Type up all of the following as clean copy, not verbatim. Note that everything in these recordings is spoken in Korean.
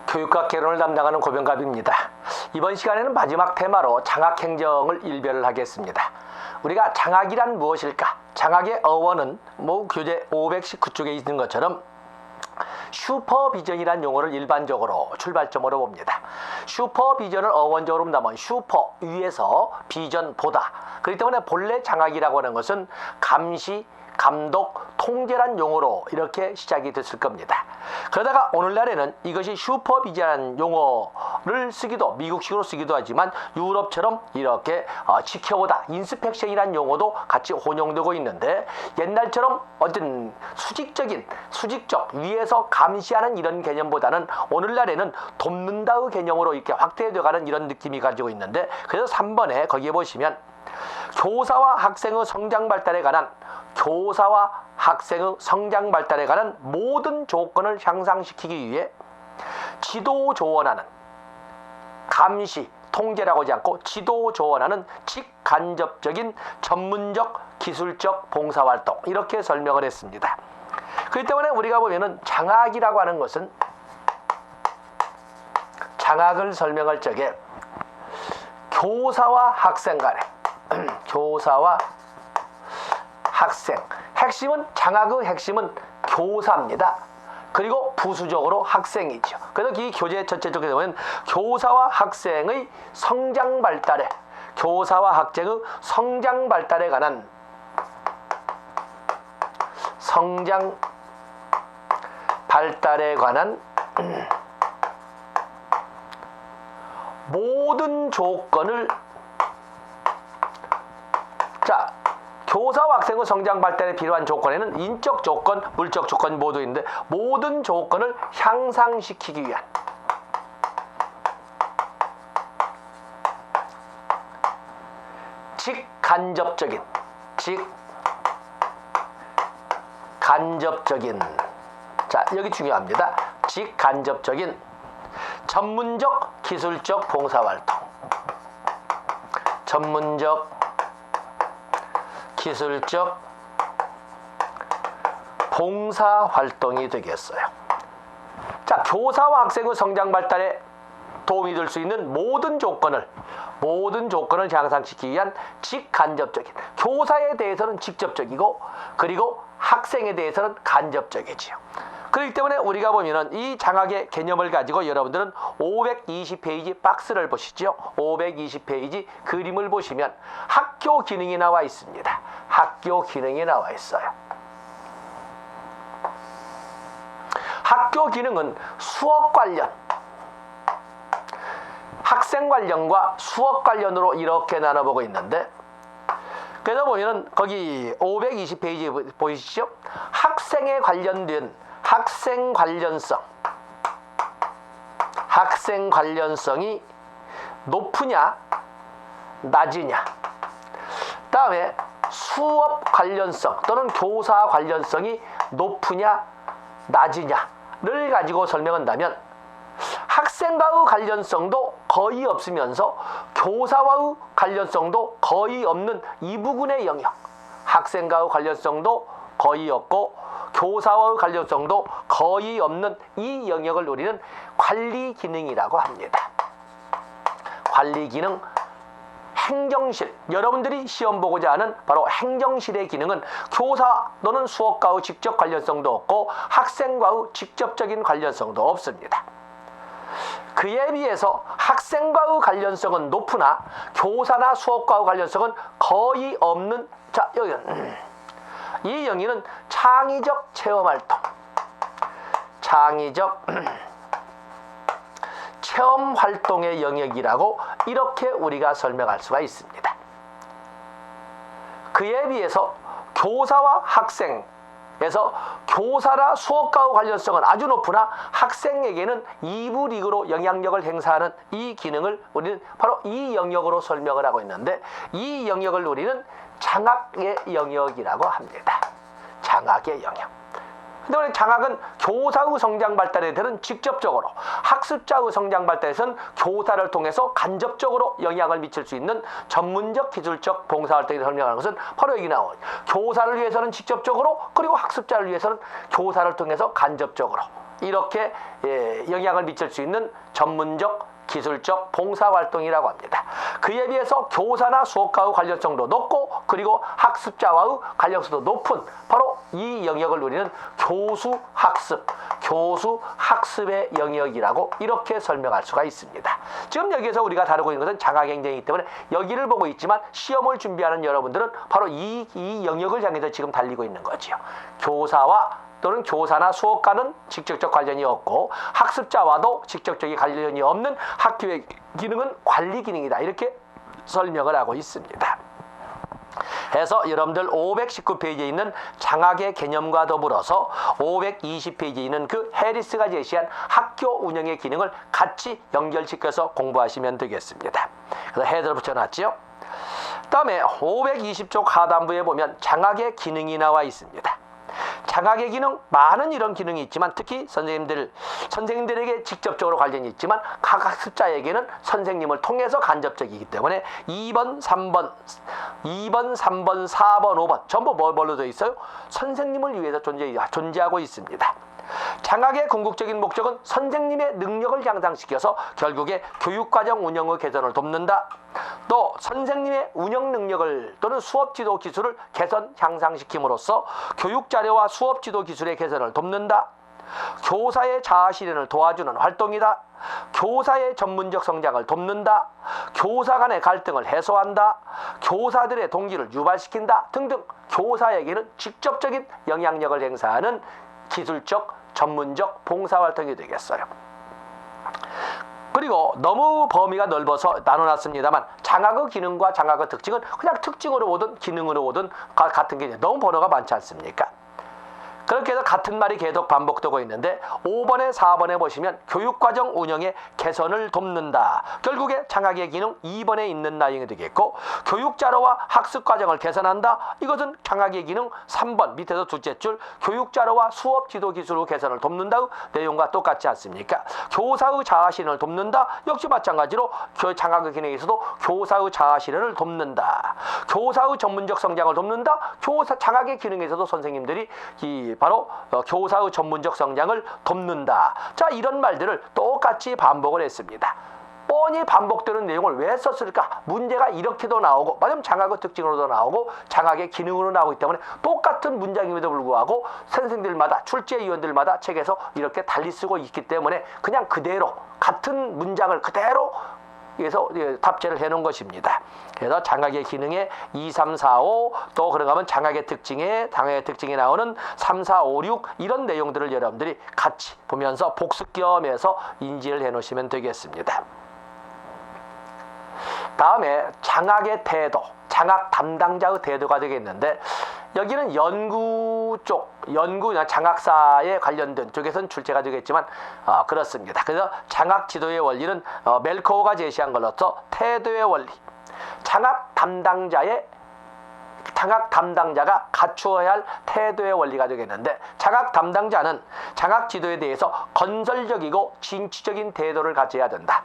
교육과 개론을 담당하는 고병갑입니다. 이번 시간에는 마지막 테마로 장학행정을 일별을 하겠습니다. 우리가 장학이란 무엇일까? 장학의 어원은 교재 519쪽에 있는 것처럼 슈퍼비전이란 용어를 일반적으로 출발점으로 봅니다. 슈퍼비전을 어원적으로 본다면 슈퍼 위에서 비전 보다. 그렇기 때문에 본래 장학이라고 하는 것은 감시, 감독, 통제란 용어로 이렇게 시작이 됐을 겁니다. 그러다가 오늘날에는 이것이 슈퍼비전이라는 용어를 쓰기도 미국식으로 쓰기도 하지만 유럽처럼 이렇게 지켜보다, 인스펙션이라는 용어도 같이 혼용되고 있는데 옛날처럼 어떤 수직적 위에서 감시하는 이런 개념보다는 오늘날에는 돕는다의 개념으로 이렇게 확대되어가는 이런 느낌이 가지고 있는데, 그래서 3번에 거기에 보시면 교사와 학생의 성장 발달에 관한 모든 조건을 향상시키기 위해 지도 조언하는, 감시, 통제라고 하지 않고 지도 조언하는 직간접적인 전문적 기술적 봉사활동, 이렇게 설명을 했습니다. 그렇기 때문에 우리가 보면은 장학이라고 하는 것은 장학을 설명할 적에 교사와 학생 간에 교사와 학생, 장학의 핵심은 교사입니다. 그리고 부수적으로 학생이죠. 그래서 이 교재 전체 쪽에 보면 교사와 학생의 성장 발달에 관한 모든 조건을, 교사와 학생의 성장 발달에 필요한 조건에는 인적 조건, 물적 조건 모두 있는데 모든 조건을 향상시키기 위한 직간접적인 여기 중요합니다. 직간접적인 전문적 기술적 봉사활동, 기술적 봉사활동이 되겠어요. 교사와 학생의 성장 발달에 도움이 될 수 있는 모든 조건을 향상시키기 위한 직간접적인, 교사에 대해서는 직접적이고 그리고 학생에 대해서는 간접적이지요. 그렇기 때문에 우리가 보면은 이 장학의 개념을 가지고 여러분들은 520페이지 박스를 보시죠. 520페이지 그림을 보시면 학교 기능이 나와 있습니다. 학교 기능이 나와 있어요. 학교 기능은 수업 관련, 학생 관련과 수업 관련으로 이렇게 나눠보고 있는데, 그래서 보면은 거기 520페이지 보이시죠? 학생에 관련된 학생 관련성이 높으냐 낮으냐, 다음에 수업 관련성 또는 교사 관련성이 높으냐 낮으냐를 가지고 설명한다면, 학생과의 관련성도 거의 없으면서 교사와의 관련성도 거의 없는 이 부분의 영역, 학생과의 관련성도 거의 없고 교사와의 관련성도 거의 없는 이 영역을 우리는 관리 기능이라고 합니다. 관리 기능, 행정실, 여러분들이 시험 보고자 하는 바로 행정실의 기능은 교사 또는 수업과의 직접 관련성도 없고 학생과의 직접적인 관련성도 없습니다. 그에 비해서 학생과의 관련성은 높으나 교사나 수업과의 관련성은 거의 없는, 여기는 이 영역은 창의적 체험활동, 체험활동의 영역이라고 이렇게 우리가 설명할 수가 있습니다. 그에 비해서 교사와 학생에서 교사나 수업과의 관련성은 아주 높으나 학생에게는 2부 리그로 영향력을 행사하는 이 기능을 우리는 바로 이 영역으로 설명을 하고 있는데, 이 영역을 우리는 장학의 영역이라고 합니다. 장학의 영역. 그런데 장학은 교사의 성장 발달에 대한 직접적으로, 학습자의 성장 발달에서는 교사를 통해서 간접적으로 영향을 미칠 수 있는 전문적 기술적 봉사활동을 설명하는 것은 바로 여기 나오는, 교사를 위해서는 직접적으로, 그리고 학습자를 위해서는 교사를 통해서 간접적으로 이렇게 영향을 미칠 수 있는 전문적 기술적 봉사활동이라고 합니다. 그에 비해서 교사나 수업과의 관련성도 높고 그리고 학습자와의 관련성도 높은 바로 이 영역을 누리는 교수학습의 영역이라고 이렇게 설명할 수가 있습니다. 지금 여기에서 우리가 다루고 있는 것은 장학행정이기 때문에 여기를 보고 있지만 시험을 준비하는 여러분들은 바로 이 영역을 향해서 지금 달리고 있는 거지요. 교사와 또는 교사나 수업과는 직접적 관련이 없고 학습자와도 직접적인 관련이 없는 학교의 기능은 관리 기능이다. 이렇게 설명을 하고 있습니다. 해서 여러분들 519페이지에 있는 장학의 개념과 더불어서 520페이지에 있는 그 해리스가 제시한 학교 운영의 기능을 같이 연결시켜서 공부하시면 되겠습니다. 그래서 헤드를 붙여놨죠. 다음에 520쪽 하단부에 보면 장학의 기능이 나와 있습니다. 장학의 기능, 많은 이런 기능이 있지만 특히 선생님들에게 직접적으로 관련이 있지만 각 학습자에게는 선생님을 통해서 간접적이기 때문에 2번, 3번, 4번, 5번 전부 뭘로 되어 있어요? 선생님을 위해서 존재하고 있습니다. 장학의 궁극적인 목적은 선생님의 능력을 향상시켜서 결국에 교육과정 운영의 개선을 돕는다. 또 선생님의 운영 능력을 또는 수업 지도 기술을 개선 향상시킴으로써 교육 자료와 수업 지도 기술의 개선을 돕는다. 교사의 자아 실현을 도와주는 활동이다. 교사의 전문적 성장을 돕는다. 교사 간의 갈등을 해소한다. 교사들의 동기를 유발시킨다. 등등 교사에게는 직접적인 영향력을 행사하는 기술적, 전문적 봉사활동이 되겠어요. 그리고 너무 범위가 넓어서 나눠놨습니다만 장학의 기능과 장학의 특징은 그냥 특징으로 보든 기능으로 보든 같은 게 너무 번호가 많지 않습니까? 그렇게 해서 같은 말이 계속 반복되고 있는데 5번에 4번에 보시면 교육과정 운영의 개선을 돕는다. 결국에 장학의 기능 2번에 있는 내용이 되겠고 교육자료와 학습과정을 개선한다. 이것은 장학의 기능 3번 밑에서 둘째 줄 교육자료와 수업 지도 기술의 개선을 돕는다. 내용과 똑같지 않습니까? 교사의 자아실현을 돕는다. 역시 마찬가지로 장학의 기능에서도 교사의 자아실현을 돕는다. 교사의 전문적 성장을 돕는다. 장학의 기능에서도 선생님들이 바로 교사의 전문적 성장을 돕는다. 자, 이런 말들을 똑같이 반복을 했습니다. 뻔히 반복되는 내용을 왜 썼을까? 문제가 이렇게도 나오고 마침 장학의 특징으로도 나오고 장학의 기능으로 나오기 때문에 똑같은 문장임에도 불구하고 선생님들마다 출제위원들마다 책에서 이렇게 달리 쓰고 있기 때문에 그냥 그대로 같은 문장을 그대로 그래서 답제를 해놓은 것입니다. 그래서 장학의 기능에 2, 3, 4, 5 또 그런가 하면 장학의 특징에 나오는 3, 4, 5, 6 이런 내용들을 여러분들이 같이 보면서 복습 겸해서 인지를 해놓으시면 되겠습니다. 다음에 장학의 태도, 장학 담당자의 태도가 되겠는데 여기는 연구 장학사에 관련된 쪽에서는 출제가 되겠지만 그렇습니다. 그래서 장학 지도의 원리는 멜코우가 제시한 걸로서 태도의 원리, 장학 담당자가 갖추어야 할 태도의 원리가 되겠는데 장학 담당자는 장학 지도에 대해서 건설적이고 진취적인 태도를 가져야 된다.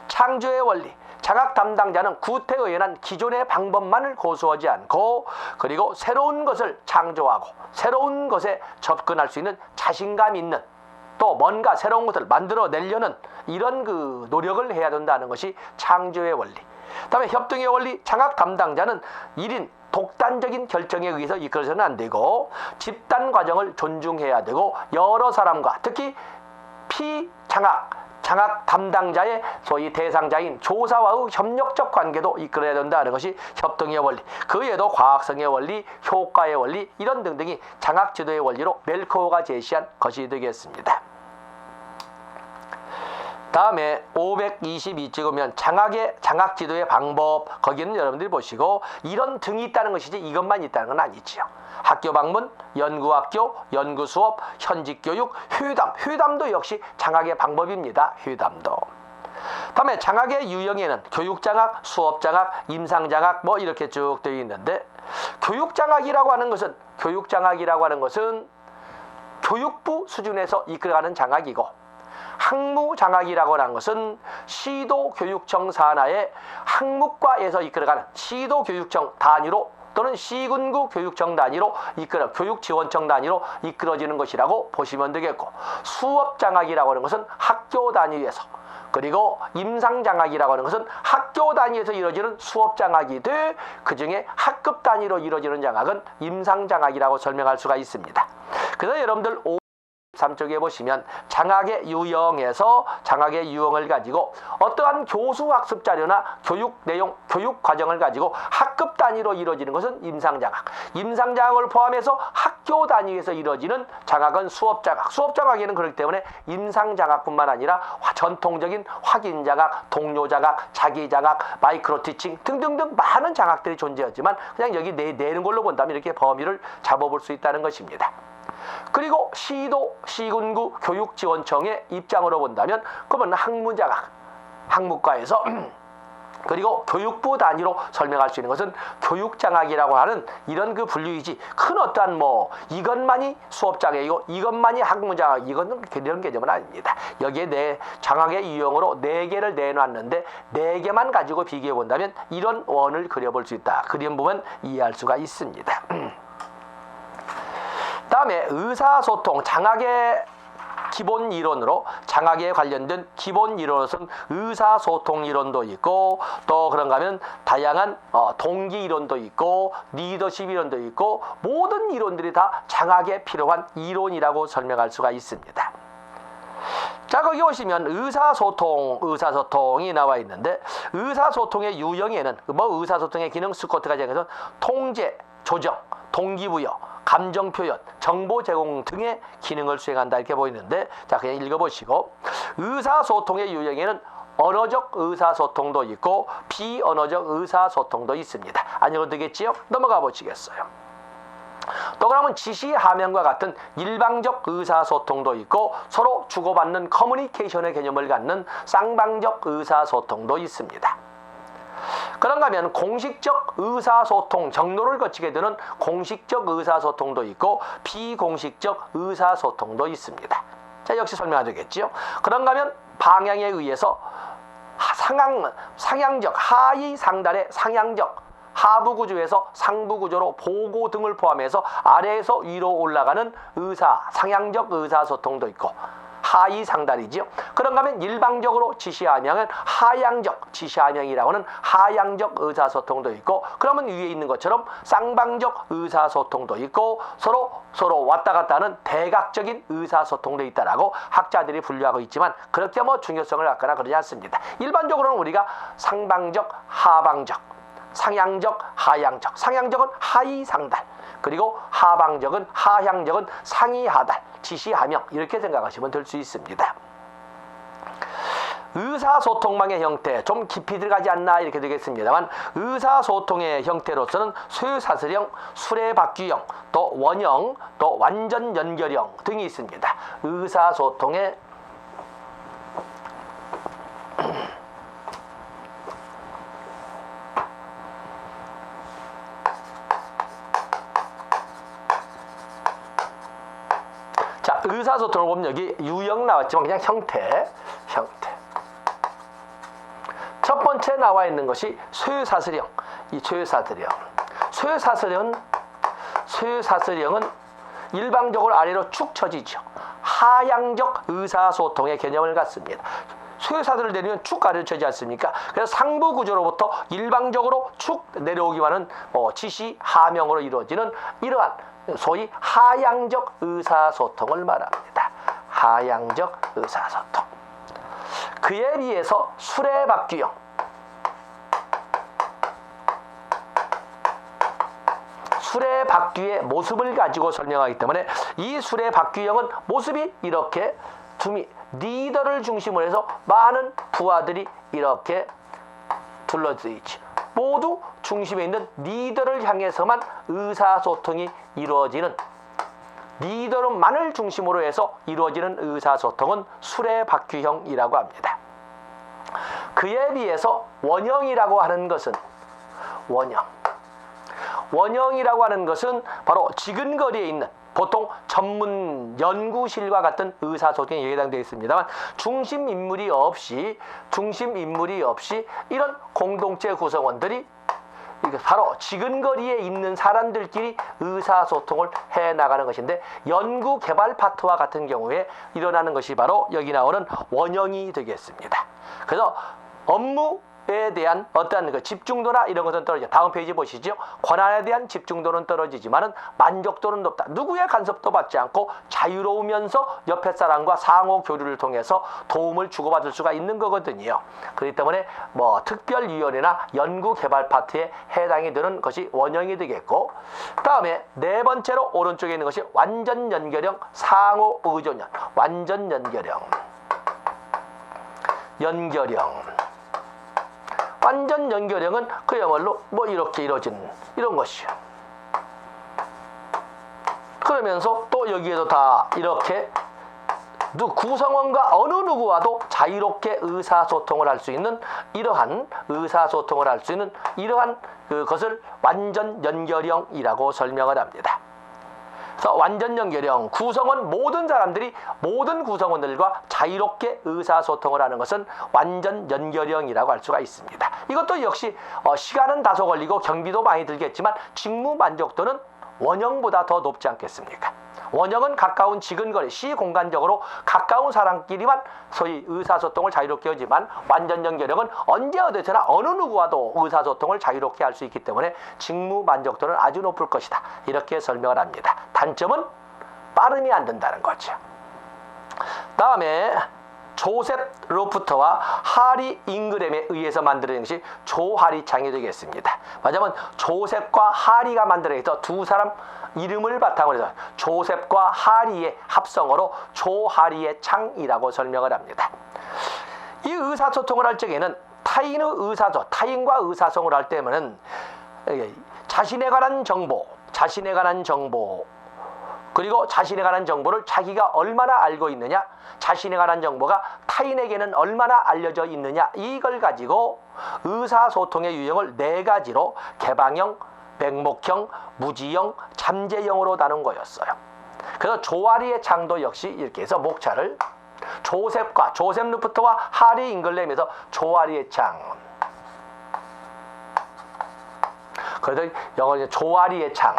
창조의 원리, 장학 담당자는 구태의연한 기존의 방법만을 고수하지 않고 그리고 새로운 것을 창조하고 새로운 것에 접근할 수 있는 자신감 있는 또 뭔가 새로운 것을 만들어내려는 이런 그 노력을 해야 된다는 것이 창조의 원리. 다음에 협동의 원리, 장학 담당자는 1인 독단적인 결정에 의해서 이끌어서는 안 되고 집단 과정을 존중해야 되고 여러 사람과 특히 장학 담당자의 소위 대상자인 조사와의 협력적 관계도 이끌어야 된다는 것이 협동의 원리. 그 외에도 과학성의 원리, 효과의 원리 이런 등등이 장학 지도의 원리로 멜코우가 제시한 것이 되겠습니다. 다음에 522 찍으면 장학 지도의 방법 거기는 여러분들이 보시고 이런 등이 있다는 것이지 이것만 있다는 건 아니지요. 학교 방문, 연구학교, 연구수업, 현직교육, 회담도 역시 장학의 방법입니다. 회담도. 다음에 장학의 유형에는 교육장학, 수업장학, 임상장학 뭐 이렇게 쭉 되어 있는데 교육장학이라고 하는 것은 교육부 수준에서 이끌어가는 장학이고 학무장학이라고 하는 것은 시도교육청 산하의 학무과에서 이끌어가는 시도교육청 단위로 또는 시군구 교육청 단위로 교육지원청 단위로 이끌어지는 것이라고 보시면 되겠고, 수업장학이라고 하는 것은 학교 단위에서, 그리고 임상장학이라고 하는 것은 학교 단위에서 이루어지는 수업장학이 돼 그중에 학급 단위로 이루어지는 장학은 임상장학이라고 설명할 수가 있습니다. 그래서 여러분들 3쪽에 보시면 장학의 유형에서 장학의 유형을 가지고 어떠한 교수 학습 자료나 교육 내용, 교육 과정을 가지고 학급 단위로 이루어지는 것은 임상장학, 임상장학을 포함해서 학교 단위에서 이루어지는 장학은 수업장학, 수업장학에는 그렇기 때문에 임상장학뿐만 아니라 전통적인 확인장학, 동료장학, 자기장학, 마이크로티칭 등등등 많은 장학들이 존재하지만 그냥 여기 내는 걸로 본다면 이렇게 범위를 잡아볼 수 있다는 것입니다. 그리고 시도, 시군구, 교육지원청의 입장으로 본다면 그러면 학문장학, 학문과에서 그리고 교육부 단위로 설명할 수 있는 것은 교육장학이라고 하는 이런 그 분류이지, 큰 어떠한 이것만이 수업장학이고 이것만이 학문장학, 이거는 이런 개념은 아닙니다. 여기에 내 장학의 유형으로 4개를 내놨는데 4개만 가지고 비교해 본다면 이런 원을 그려볼 수 있다. 그림 보면 이해할 수가 있습니다. 다음에 의사소통, 장학의 기본 이론으로 장학에 관련된 기본 이론으로서는 의사소통 이론도 있고, 또 그런가 하면 다양한 동기 이론도 있고 리더십 이론도 있고, 모든 이론들이 다 장학에 필요한 이론이라고 설명할 수가 있습니다. 자, 거기 보시면 의사소통이 나와 있는데, 의사소통의 유형에는 의사소통의 기능 스코트가 정해서 통제, 조정, 동기부여, 감정 표현, 정보 제공 등의 기능을 수행한다 이렇게 보이는데, 자, 그냥 읽어보시고, 의사소통의 유형에는 언어적 의사소통도 있고 비언어적 의사소통도 있습니다. 안 읽어도 되겠지요? 넘어가 보시겠어요. 또 그러면 지시하명과 같은 일방적 의사소통도 있고 서로 주고받는 커뮤니케이션의 개념을 갖는 쌍방적 의사소통도 있습니다. 그런가 하면 공식적 의사소통 정도를 거치게 되는 공식적 의사소통도 있고 비공식적 의사소통도 있습니다. 자, 역시 설명하겠지요. 그런가 하면 방향에 의해서 상향적, 하위 상단의 상향적, 하부 구조에서 상부 구조로 보고 등을 포함해서 아래에서 위로 올라가는 상향적 의사소통도 있고, 하위 상단이지요. 그런가 하면 일방적으로 지시하명은 하향적 지시하명이라고 하는 하향적 의사소통도 있고, 그러면 위에 있는 것처럼 쌍방적 의사소통도 있고 서로 왔다 갔다 하는 대각적인 의사소통도 있다라고 학자들이 분류하고 있지만 그렇게 중요성을 갖거나 그러지 않습니다. 일반적으로는 우리가 상방적, 하방적, 상향적, 하향적, 상향적은 하위 상단, 그리고 하방적은 하향적은 상위 하단, 지시하명 이렇게 생각하시면 될 수 있습니다. 의사소통망의 형태 좀 깊이 들어가지 않나 이렇게 되겠습니다만, 의사소통의 형태로서는 쇠사슬형, 수레바퀴형, 또 원형, 또 완전 연결형 등이 있습니다. 의사소통의 의사소통을 보면 여기 유형 나왔지만 그냥 형태. 첫 번째 나와 있는 것이 쇠사슬형. 이 쇠사슬형은 일방적으로 아래로 축 처지죠. 하향적 의사소통의 개념을 갖습니다. 쇠사슬을 내리면 축 아래로 처지지 않습니까? 그래서 상부 구조로부터 일방적으로 축 내려오기만 하는 지시 하명으로 이루어지는 이러한 소위 하향적 의사소통을 말합니다. 하향적 의사소통. 그에 비해서 수레바퀴형, 수레바퀴의 모습을 가지고 설명하기 때문에 이 수레바퀴형은 모습이 이렇게 리더를 중심으로 해서 많은 부하들이 이렇게 둘러져 있죠. 모두 중심에 있는 리더를 향해서만 의사소통이 이루어지는, 리더만을 중심으로 해서 이루어지는 의사소통은 수레바퀴형이라고 합니다. 그에 비해서 원형이라고 하는 것은 바로 지근거리에 있는 보통 전문 연구실과 같은 의사소통에 해당되어 있습니다만, 중심 인물이 없이 이런 공동체 구성원들이 이게 바로 지근거리에 있는 사람들끼리 의사소통을 해나가는 것인데, 연구개발 파트와 같은 경우에 일어나는 것이 바로 여기 나오는 원형이 되겠습니다. 그래서 업무에 대한 어떤 그 집중도나 이런 것은 떨어져. 다음 페이지 보시죠. 권한에 대한 집중도는 떨어지지만은 만족도는 높다. 누구의 간섭도 받지 않고 자유로우면서 옆에 사람과 상호 교류를 통해서 도움을 주고받을 수가 있는 거거든요. 그렇기 때문에 뭐 특별위원회나 연구개발 파트에 해당이 되는 것이 원형이 되겠고, 다음에 네 번째로 오른쪽에 있는 것이 완전 연결형 상호 의존형. 완전 연결형. 완전 연결형은 그야말로 뭐 이렇게 이루어진 이런 것이요. 그러면서 또 여기에도 다 이렇게 구성원과 어느 누구와도 자유롭게 의사소통을 할 수 있는 이러한 의사소통을 할 수 있는 이러한 그것을 완전 연결형이라고 설명을 합니다. 그래서 완전 연결형, 구성원 모든 사람들이 모든 구성원들과 자유롭게 의사소통을 하는 것은 완전 연결형이라고 할 수가 있습니다. 이것도 역시 시간은 다소 걸리고 경비도 많이 들겠지만 직무 만족도는 원형보다 더 높지 않겠습니까? 원형은 가까운 지근거리, 시공간적으로 가까운 사람끼리만 소위 의사소통을 자유롭게 하지만, 완전 연결형은 언제 어디서나 어느 누구와도 의사소통을 자유롭게 할 수 있기 때문에 직무 만족도는 아주 높을 것이다. 이렇게 설명을 합니다. 단점은 빠름이 안 된다는 거죠. 다음에 조셉 로프터와 하리 잉그램에 의해서 만들어진 것이 조하리 창이 되겠습니다. 맞으면 조셉과 하리가 만들어져서 두 사람 이름을 바탕으로 해서 조셉과 하리의 합성어로 조하리의 창이라고 설명을 합니다. 이 의사소통을 할 적에는 타인과 의사소통을 할 때면은 자신에 관한 정보, 그리고 자신에 관한 정보를 자기가 얼마나 알고 있느냐, 자신에 관한 정보가 타인에게는 얼마나 알려져 있느냐, 이걸 가지고 의사소통의 유형을 네 가지로 개방형, 맹목형, 무지형, 잠재형으로 나눈 거였어요. 그래서 조하리의 창도 역시 이렇게 해서 목차를 조셉 루프트와 하리 잉글램에서 조하리의 창. 그래서 영어로 조하리의 창.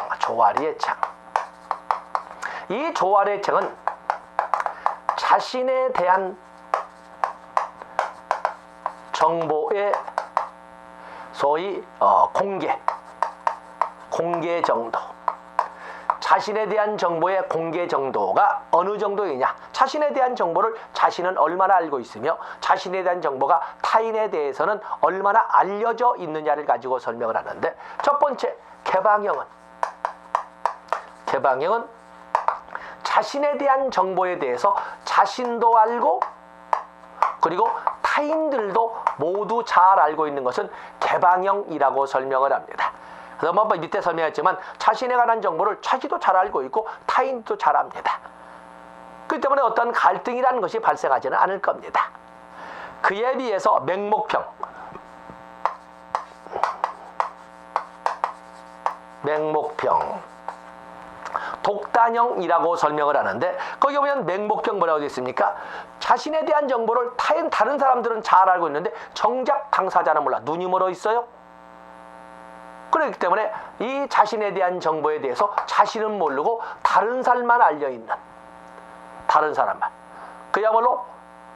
이 조하리의 창은 자신에 대한 정보의 소위 공개 정도, 자신에 대한 정보의 공개 정도가 어느 정도이냐, 자신에 대한 정보를 자신은 얼마나 알고 있으며 자신에 대한 정보가 타인에 대해서는 얼마나 알려져 있느냐를 가지고 설명을 하는데, 첫 번째 개방형은 자신에 대한 정보에 대해서 자신도 알고 그리고 타인들도 모두 잘 알고 있는 것은 개방형이라고 설명을 합니다. 그래서 뭐 밑에 설명했지만 자신에 관한 정보를 자기도 잘 알고 있고 타인도 잘 압니다. 그렇기 때문에 어떤 갈등이라는 것이 발생하지는 않을 겁니다. 그에 비해서 맹목형, 독단형이라고 설명을 하는데, 거기 보면 맹목형 뭐라고 되어 있습니까? 자신에 대한 정보를 다른 사람들은 잘 알고 있는데 정작 당사자는 몰라. 눈이 멀어 있어요. 그렇기 때문에 이 자신에 대한 정보에 대해서 자신은 모르고 다른 사람만 알려있는, 다른 사람만, 그야말로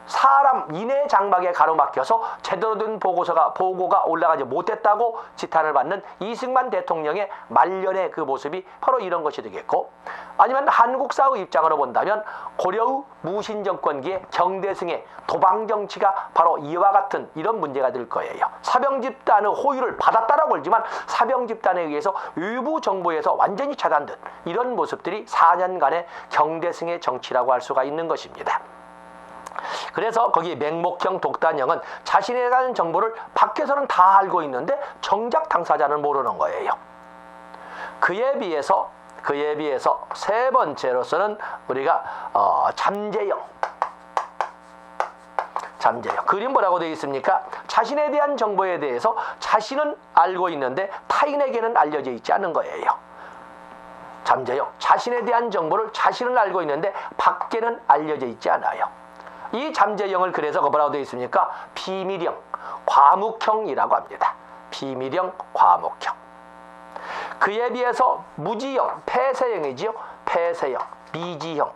사람 인해 장막에 가로막혀서 제대로 된 보고가 올라가지 못했다고 지탄을 받는 이승만 대통령의 말년의 그 모습이 바로 이런 것이 되겠고, 아니면 한국사의 입장으로 본다면 고려의 무신정권기의 경대승의 도방정치가 바로 이와 같은 이런 문제가 될 거예요. 사병집단의 호의를 받았다라고 하지만 사병집단에 의해서 외부 정보에서 완전히 차단된 이런 모습들이 4년간의 경대승의 정치라고 할 수가 있는 것입니다. 그래서 거기 맹목형, 독단형은 자신에 대한 정보를 밖에서는 다 알고 있는데 정작 당사자는 모르는 거예요. 그에 비해서 세 번째로서는 우리가 잠재형. 그림 뭐라고 되어 있습니까? 자신에 대한 정보에 대해서 자신은 알고 있는데 타인에게는 알려져 있지 않은 거예요. 잠재형. 자신에 대한 정보를 자신은 알고 있는데 밖에는 알려져 있지 않아요. 이 잠재형을 그래서 뭐라고 되어 있습니까? 비밀형, 과묵형이라고 합니다. 비밀형, 과목형. 그에 비해서 무지형, 폐쇄형이지요. 폐쇄형, 미지형.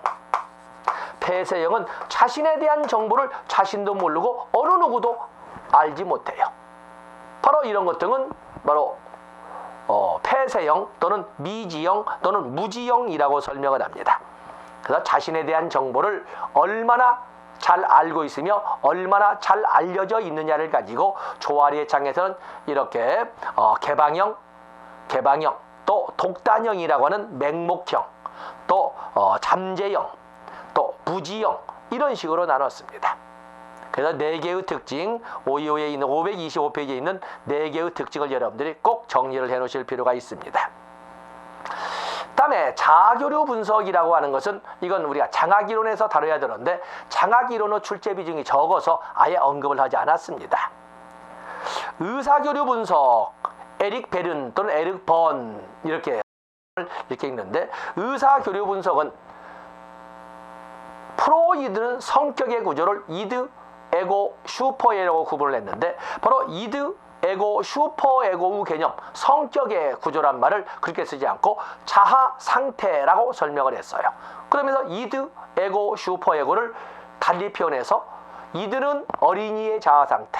폐쇄형은 자신에 대한 정보를 자신도 모르고 어느 누구도 알지 못해요. 바로 이런 것들은 바로 폐쇄형 또는 미지형 또는 무지형이라고 설명을 합니다. 그래서 자신에 대한 정보를 얼마나 잘 알고 있으며 얼마나 잘 알려져 있느냐를 가지고 조아리의 창에서는 이렇게 개방형, 또 독단형이라고 하는 맹목형, 또 잠재형, 또 무지형 이런 식으로 나눴습니다. 그래서 4개의 특징, 525페이지에 있는 4개의 특징을 여러분들이 꼭 정리를 해 놓으실 필요가 있습니다. 다음에 자아교류 분석이라고 하는 것은 이건 우리가 장학이론에서 다뤄야 되는데 장학이론의 출제 비중이 적어서 아예 언급을 하지 않았습니다. 의사교류 분석, 에릭 베른 또는 에릭 번 이렇게 읽는데 의사교류 분석은 프로이드는 성격의 구조를 이드, 에고, 슈퍼에고라고 구분을 했는데 바로 이드, 에고, 슈퍼에고의 개념, 성격의 구조란 말을 그렇게 쓰지 않고 자아 상태라고 설명을 했어요. 그러면서 이드, 에고, 슈퍼에고를 달리 표현해서 이드는 어린이의 자아 상태,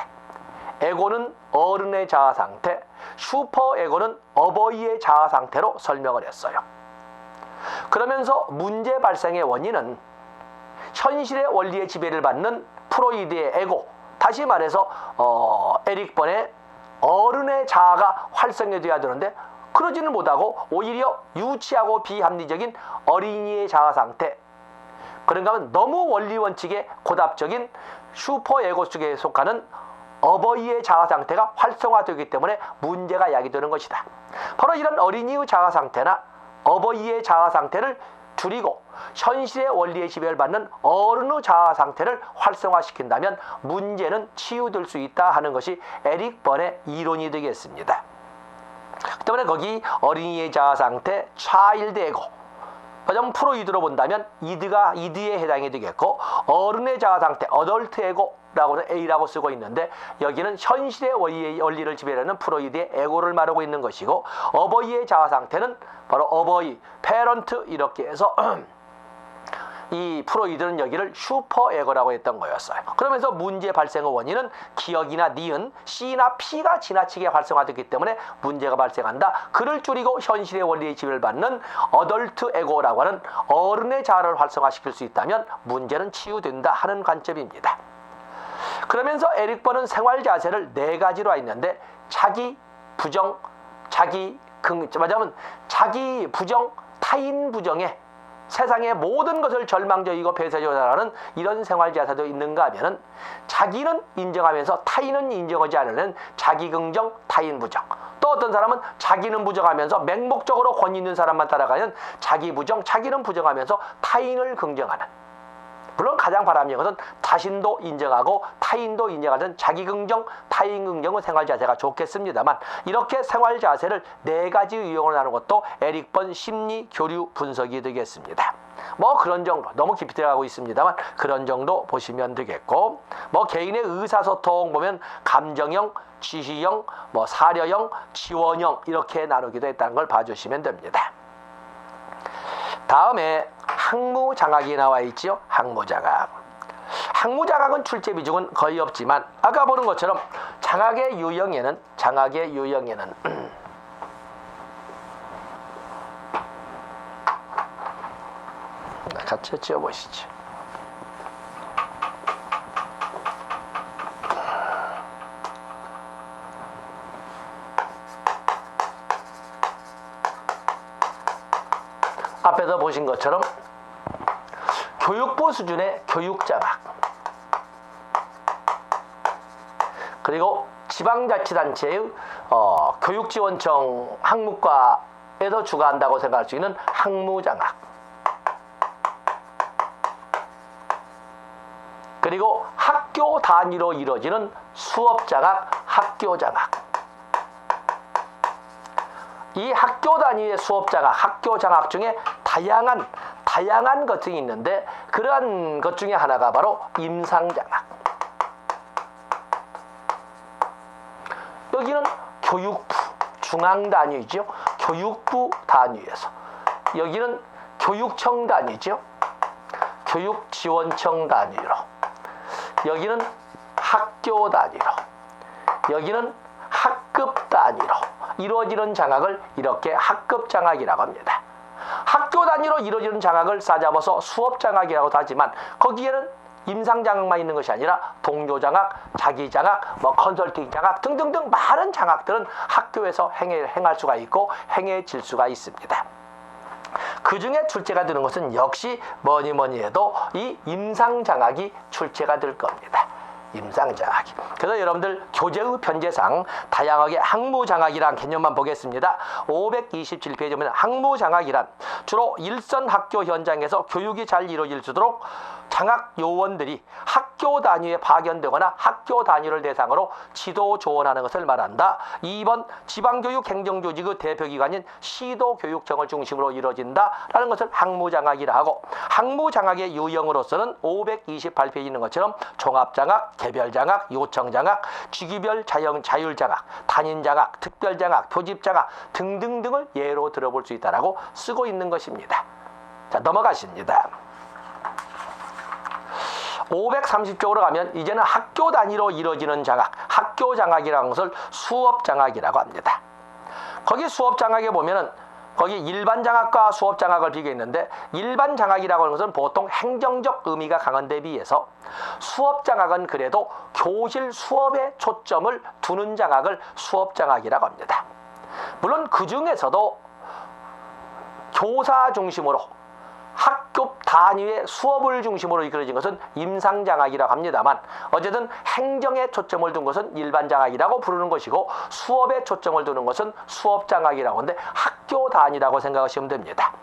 에고는 어른의 자아 상태, 슈퍼에고는 어버이의 자아 상태로 설명을 했어요. 그러면서 문제 발생의 원인은 현실의 원리의 지배를 받는 프로이드의 에고, 다시 말해서 에릭 번의 어른의 자아가 활성화되어야 되는데 그러지는 못하고 오히려 유치하고 비합리적인 어린이의 자아 상태, 그런가 하면 너무 원리 원칙에 고답적인 슈퍼에고 속에 속하는 어버이의 자아 상태가 활성화되기 때문에 문제가 야기되는 것이다. 바로 이런 어린이의 자아 상태나 어버이의 자아 상태를 줄이고 현실의 원리의 지배를 받는 어른의 자아 상태를 활성화시킨다면 문제는 치유될 수 있다 하는 것이 에릭 번의 이론이 되겠습니다. 그 때문에 거기 어린이의 자아 상태, 차일드 에고, 그럼 프로이드로 본다면 이드에 해당이 되겠고 어른의 자아 상태, 어덜트 에고라고는 A라고 쓰고 있는데 여기는 현실의 원리를 지배하는 프로이드의 에고를 말하고 있는 것이고 어버이의 자아 상태는 바로 어버이, 페런트 이렇게 해서 이 프로이드는 여기를 슈퍼에고라고 했던 거였어요. 그러면서 문제 발생의 원인은 기억이나 니은, C나 P가 지나치게 활성화됐기 때문에 문제가 발생한다. 그를 줄이고 현실의 원리의 지배를 받는 어덜트 에고라고 하는 어른의 자아를 활성화시킬 수 있다면 문제는 치유된다 하는 관점입니다. 그러면서 에릭 번은 생활 자세를 4가지로 했는데 자기 부정, 자기 부정, 타인 부정에 세상의 모든 것을 절망적이고 폐쇄적이라는 이런 생활 자세도 있는가 하면은 자기는 인정하면서 타인은 인정하지 않으려는 자기 긍정, 타인 부정. 또 어떤 사람은 자기는 부정하면서 맹목적으로 권위 있는 사람만 따라가는 자기 부정, 자기는 부정하면서 타인을 긍정하는. 물론 가장 바람직한 것은 자신도 인정하고 타인도 인정하는 자기 긍정, 타인 긍정의 생활 자세가 좋겠습니다만 이렇게 생활 자세를 4가지 유형으로 나누는 것도 에릭 번 심리 교류 분석이 되겠습니다. 뭐 그런 정도, 너무 깊이 들어가고 있습니다만 그런 정도 보시면 되겠고, 뭐 개인의 의사소통 보면 감정형, 지시형, 뭐 사려형, 지원형 이렇게 나누기도 했다는 걸 봐주시면 됩니다. 다음에 학무장학이 나와 있지요. 학무장학. 학무장학은 출제 비중은 거의 없지만 아까 보는 것처럼 장학의 유형에는 같이 지어보시죠. 앞에서 보신 것처럼 교육부 수준의 교육장학, 그리고 지방자치단체의 교육지원청 학무과에서 주관한다고 생각할 수 있는 학무장학, 그리고 학교 단위로 이루어지는 수업장학, 학교장학. 이 학교 단위의 수업장학, 학교장학 중에 다양한 것들이 있는데 그러한 것 중에 하나가 바로 임상장학. 여기는 교육부, 중앙 단위죠. 교육부 단위에서. 여기는 교육청 단위죠. 교육지원청 단위로. 여기는 학교 단위로. 여기는 학급 단위로 이루어지는 장학을 이렇게 학급 장학이라고 합니다. 학교 단위로 이루어지는 장학을 싸잡아서 수업 장학이라고도 하지만 거기에는 임상 장학만 있는 것이 아니라 동료 장학, 자기 장학, 컨설팅 장학 등등등 많은 장학들은 학교에서 행할 수가 있고 행해질 수가 있습니다. 그 중에 출제가 되는 것은 역시 뭐니 해도 이 임상 장학이 출제가 될 겁니다. 임상장학이. 그래서 여러분들 교재의 편제상 다양하게 학무장학이란 개념만 보겠습니다. 527페이지에 보면 학무장학이란 주로 일선 학교 현장에서 교육이 잘 이루어질 수 있도록 장학 요원들이 학교 단위에 파견되거나 학교 단위를 대상으로 지도 조언하는 것을 말한다. 2번 지방교육 행정조직의 대표기관인 시도교육청을 중심으로 이루어진다라는 것을 학무장학이라 하고 학무장학의 유형으로서는 528페이지에 있는 것처럼 종합장학, 개별장학, 요청장학, 주기별 자율장학, 단인장학, 특별장학, 표집장학 등등등을 예로 들어볼 수 있다라고 쓰고 있는 것입니다. 자, 넘어가십니다. 530쪽으로 가면 이제는 학교 단위로 이루어지는 장학, 학교 장학이라는 것을 수업 장학이라고 합니다. 거기 수업 장학에 보면은 거기 일반 장학과 수업 장학을 비교했는데 일반 장학이라고 하는 것은 보통 행정적 의미가 강한 데 비해서 수업 장학은 그래도 교실 수업에 초점을 두는 장학을 수업 장학이라고 합니다. 물론 그 중에서도 교사 중심으로 학급 단위의 수업을 중심으로 이끌어진 것은 임상장학이라고 합니다만 어쨌든 행정에 초점을 둔 것은 일반장학이라고 부르는 것이고 수업에 초점을 두는 것은 수업장학이라고 하는데 학교 단위라고 생각하시면 됩니다.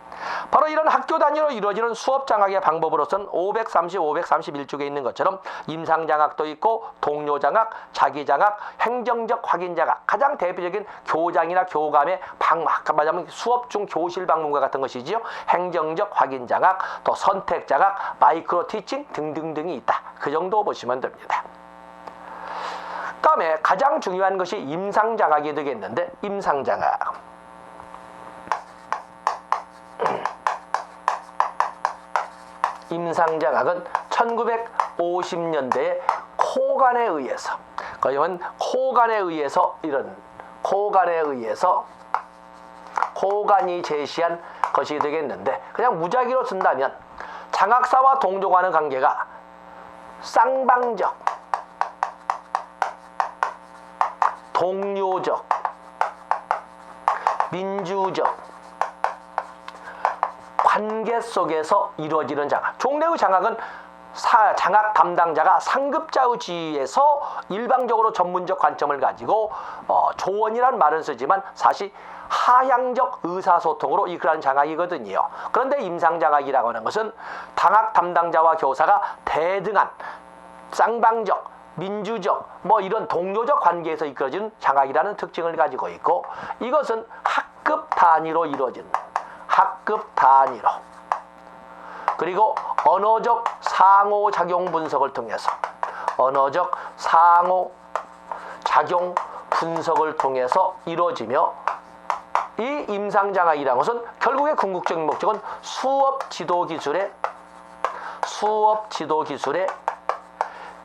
바로 이런 학교 단위로 이루어지는 수업장학의 방법으로서는 530, 531쪽에 있는 것처럼 임상장학도 있고 동료장학, 자기장학, 행정적 확인장학 가장 대표적인 교장이나 교감의 아까 말하자면 수업 중 교실 방문과 같은 것이지요. 행정적 확인장학, 또 선택장학, 마이크로 티칭 등등등이 있다. 그 정도 보시면 됩니다. 다음에 가장 중요한 것이 임상장학이 되겠는데 임상장학. 임상장학은 1950년대에 코간에 의해서 그러면 코간이 제시한 것이 되겠는데 그냥 무작위로 쓴다면 장학사와 동조과는 관계가 쌍방적, 동료적, 민주적 관계 속에서 이루어지는 장학. 종래의 장학은 장학 담당자가 상급자의 지위에서 일방적으로 전문적 관점을 가지고 조언이란 말은 쓰지만 사실 하향적 의사소통으로 이끌어가는 장학이거든요. 그런데 임상장학이라고 하는 것은 장학 담당자와 교사가 대등한 쌍방적, 민주적, 이런 동료적 관계에서 이끌어지는 장학이라는 특징을 가지고 있고 이것은 학급 단위로 이루어지는 학급 단위로 그리고 언어적 상호작용 분석을 통해서 이루어지며 이 임상장학이라는 것은 결국의 궁극적인 목적은 수업 지도 기술의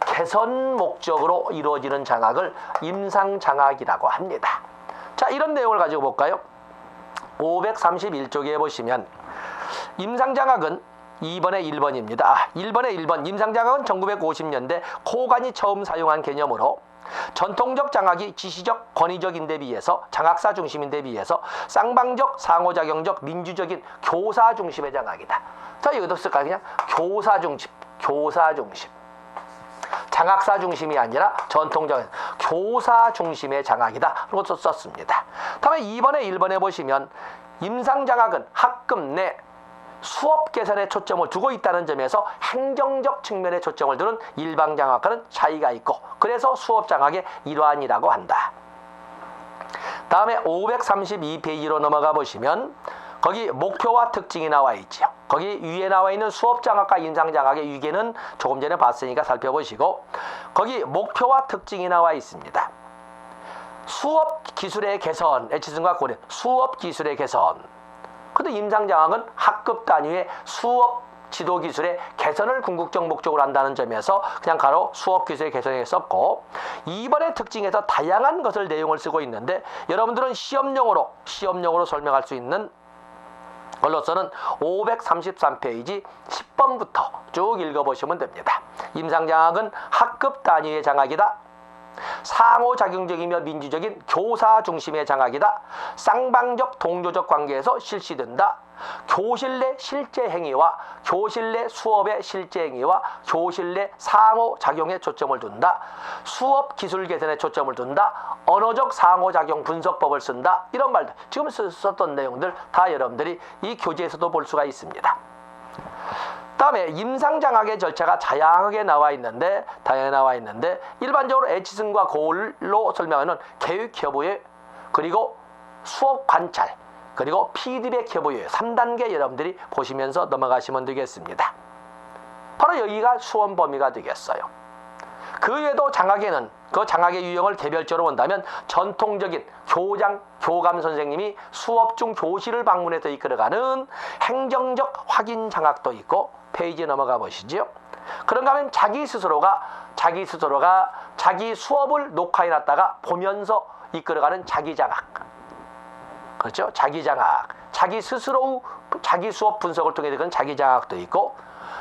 개선 목적으로 이루어지는 장학을 임상장학이라고 합니다. 자, 이런 내용을 가지고 볼까요? 531쪽에 보시면 임상장학은 2번에 1번입니다. 1번에 1번 임상장학은 1950년대 코간이 처음 사용한 개념으로 전통적 장학이 지시적, 권위적인데 비해서 장학사 중심인데 비해서 쌍방적, 상호작용적, 민주적인 교사 중심의 장학이다. 자, 이것도 쓸까요? 그냥 교사 중심. 장학사 중심이 아니라 전통적인 교사 중심의 장학이다. 그것도 썼습니다. 다음에 2번에 1번에 보시면 임상장학은 학급 내 수업 개선에 초점을 두고 있다는 점에서 행정적 측면에 초점을 두는 일반장학과는 차이가 있고 그래서 수업장학의 일환이라고 한다. 다음에 532페이지로 넘어가 보시면 거기 목표와 특징이 나와 있죠. 거기 위에 나와 있는 수업장학과 임상장학의 위계는 조금 전에 봤으니까 살펴보시고 거기 목표와 특징이 나와 있습니다. 수업 기술의 개선, 에치슨과 고려 수업 기술의 개선. 근데 임상장학은 학급 단위의 수업 지도 기술의 개선을 궁극적 목적으로 한다는 점에서 그냥 가로 수업 기술의 개선에 썼고, 2번의 특징에서 다양한 것을 내용을 쓰고 있는데 여러분들은 시험용으로 설명할 수 있는 걸로서는 533페이지 10번부터 쭉 읽어보시면 됩니다. 임상장학은 학급 단위의 장학이다. 상호작용적이며 민주적인 교사 중심의 장학이다. 쌍방적 동료적 관계에서 실시된다. 교실 내 실제 행위와 교실 내 수업의 실제 행위와 교실 내 상호작용에 초점을 둔다. 수업 기술 개선에 초점을 둔다. 언어적 상호작용 분석법을 쓴다. 이런 말들, 지금 썼던 내용들 다 여러분들이 이 교재에서도 볼 수가 있습니다. 다음에 임상장학의 절차가 다양하게 나와 있는데 일반적으로 에치슨과 고울로 설명하는 교육 협의회, 그리고 수업 관찰, 그리고 피드백 협의회 3단계 여러분들이 보시면서 넘어가시면 되겠습니다. 바로 여기가 수험 범위가 되겠어요. 그 외에도 장학에는 그 장학의 유형을 개별적으로 본다면 전통적인 교감 선생님이 수업 중 교실을 방문해서 이끌어가는 행정적 확인 장학도 있고, 페이지 넘어가 보시죠. 그런가 하면 자기 스스로가 자기 수업을 녹화해 놨다가 보면서 이끌어가는 자기 장학. 그렇죠? 자기 장학. 자기 스스로 자기 수업 분석을 통해 되는 자기 장학도 있고,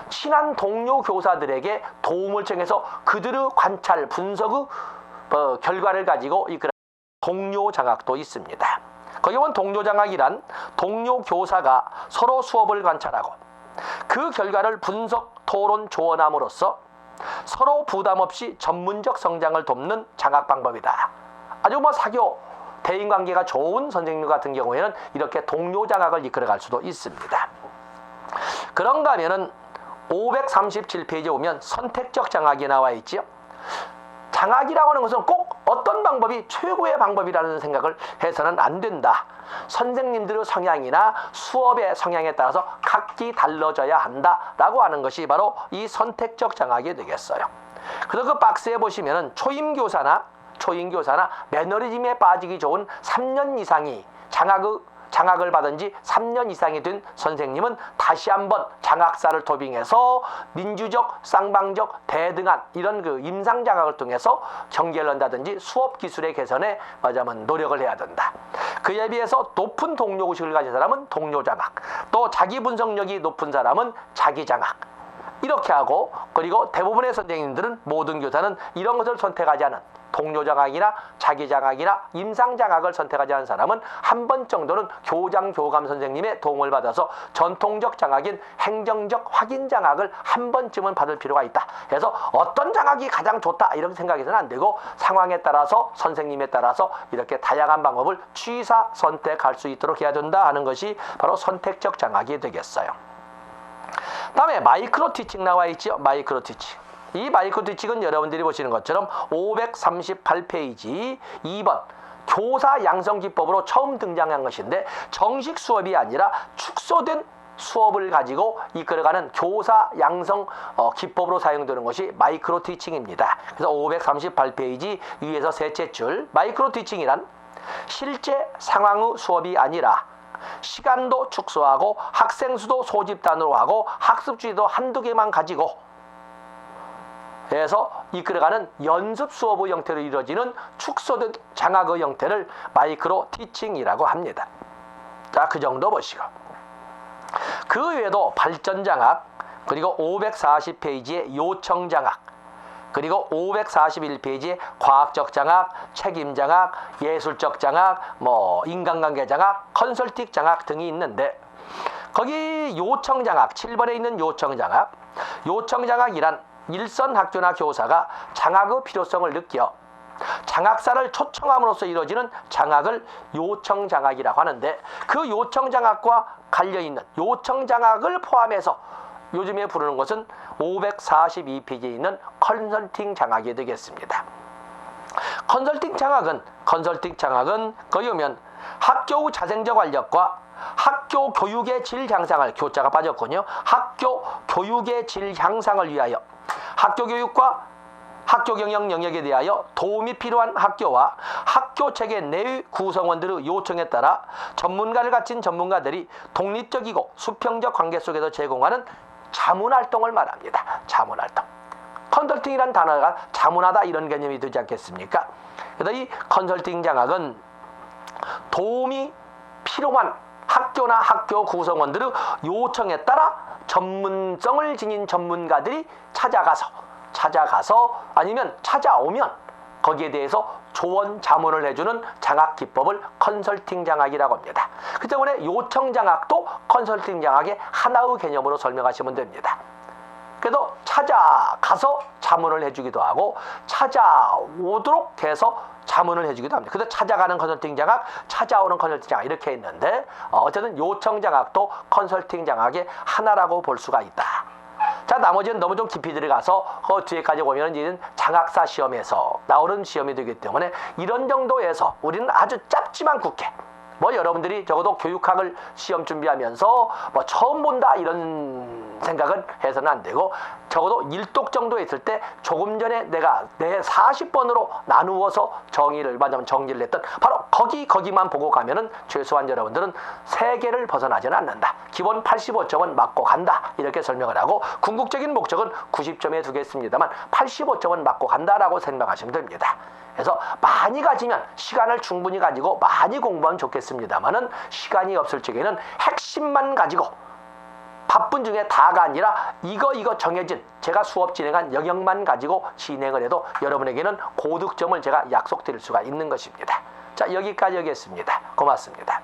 친한 동료 교사들에게 도움을 청해서 그들의 관찰 분석의 결과를 가지고 이끌어가는 동료 장학도 있습니다. 거기 보면 동료 장학이란 동료 교사가 서로 수업을 관찰하고 그 결과를 분석, 토론, 조언함으로써 서로 부담 없이 전문적 성장을 돕는 장학 방법이다. 아주 사교, 대인관계가 좋은 선생님 같은 경우에는 이렇게 동료 장학을 이끌어갈 수도 있습니다. 그런가 하면은 537페이지에 보면 선택적 장학이 나와 있지요. 장학이라고 하는 것은 꼭 어떤 방법이 최고의 방법이라는 생각을 해서는 안 된다. 선생님들의 성향이나 수업의 성향에 따라서 각기 달라져야 한다라고 하는 것이 바로 이 선택적 장학이 되겠어요. 그래서 그 박스에 보시면은 초임교사나 매너리즘에 빠지기 좋은 3년 이상이 장학을 받은 지 3년 이상이 된 선생님은 다시 한번 장학사를 토빙해서 민주적, 쌍방적, 대등한 이런 그 임상장학을 통해서 경계를 한다든지 수업 기술의 개선에 노력을 해야 된다. 그에 비해서 높은 동료의식을 가진 사람은 동료장학, 또 자기 분석력이 높은 사람은 자기장학, 이렇게 하고, 그리고 대부분의 선생님들은, 모든 교사는 이런 것을 선택하지 않은 동료장학이나 자기장학이나 임상장학을 선택하지 않은 사람은 한 번 정도는 교감 선생님의 도움을 받아서 전통적 장학인 행정적 확인 장학을 한 번쯤은 받을 필요가 있다. 그래서 어떤 장학이 가장 좋다 이렇게 생각해서는 안 되고, 상황에 따라서 선생님에 따라서 이렇게 다양한 방법을 취사 선택할 수 있도록 해야 된다 하는 것이 바로 선택적 장학이 되겠어요. 다음에 마이크로 티칭 나와 있죠. 마이크로 티칭. 이 마이크로 티칭은 여러분들이 보시는 것처럼 538페이지 2번 교사 양성 기법으로 처음 등장한 것인데, 정식 수업이 아니라 축소된 수업을 가지고 이끌어가는 교사 양성 기법으로 사용되는 것이 마이크로 티칭입니다. 그래서 538페이지 위에서 셋째 줄, 마이크로 티칭이란 실제 상황의 수업이 아니라 시간도 축소하고 학생 수도 소집단으로 하고 학습 주제도 한두 개만 가지고 해서 이끌어가는 연습 수업의 형태로 이루어지는 축소된 장학의 형태를 마이크로 티칭이라고 합니다. 자, 그 정도 보시고, 그 외에도 발전 장학, 그리고 540페이지의 요청 장학, 그리고 541페이지의 과학적 장학, 책임 장학, 예술적 장학, 인간관계 장학, 컨설팅 장학 등이 있는데, 거기 요청 장학 7번에 있는 요청 장학이란 일선 학교나 교사가 장학의 필요성을 느껴 장학사를 초청함으로써 이루어지는 장학을 요청 장학이라고 하는데, 그 요청 장학과 관련있는 요청 장학을 포함해서 요즘에 부르는 것은 542페이지에 있는 컨설팅 장학이 되겠습니다. 컨설팅 장학은 거기 오면 학교 자생적 완력과 학교 교육의 질 향상을, 교자가 빠졌군요. 학교 교육의 질 향상을 위하여 학교 교육과 학교 경영 영역에 대하여 도움이 필요한 학교와 학교 학교 체계 내의 구성원들의 요청에 따라 전문가를 갖춘 전문가들이 독립적이고 수평적 관계 속에서 제공하는 자문활동을 말합니다. 자문활동. 컨설팅이란 단어가 자문하다 이런 개념이 되지 않겠습니까? 그래서 이 컨설팅 장학은 도움이 필요한 학교나 학교 구성원들의 요청에 따라 전문성을 지닌 전문가들이 찾아가서 아니면 찾아오면 거기에 대해서 조언 자문을 해주는 장학 기법을 컨설팅 장학이라고 합니다. 그 때문에 요청 장학도 컨설팅 장학의 하나의 개념으로 설명하시면 됩니다. 그래서 찾아가서 자문을 해주기도 하고 찾아오도록 해서 자문을 해주기도 합니다. 그래서 찾아가는 컨설팅 장학, 찾아오는 컨설팅 장학 이렇게 있는데 어쨌든 요청 장학도 컨설팅 장학의 하나라고 볼 수가 있다. 자, 나머지는 너무 좀 깊이 들어가서 뒤에까지 보면 이는 장학사 시험에서 나오는 시험이 되기 때문에 이런 정도에서 우리는 아주 짧지만 굵게 뭐 여러분들이 적어도 교육학을 시험 준비하면서 뭐 처음 본다 이런 생각은 해서는 안 되고 적어도 1독 정도 했을 때 조금 전에 내가 내 40번으로 나누어서 정리를 했던 바로 거기만 보고 가면은 최소한 여러분들은 세계를 벗어나지는 않는다. 기본 85점은 맞고 간다. 이렇게 설명을 하고 궁극적인 목적은 90점에 두겠습니다만 85점은 맞고 간다라고 생각하시면 됩니다. 그래서 많이 가지면 시간을 충분히 가지고 많이 공부하면 좋겠습니다만은 시간이 없을 적에는 핵심만 가지고 바쁜 중에 다가 아니라 이거 정해진 제가 수업 진행한 영역만 가지고 진행을 해도 여러분에게는 고득점을 제가 약속드릴 수가 있는 것입니다. 자, 여기까지 하겠습니다. 고맙습니다.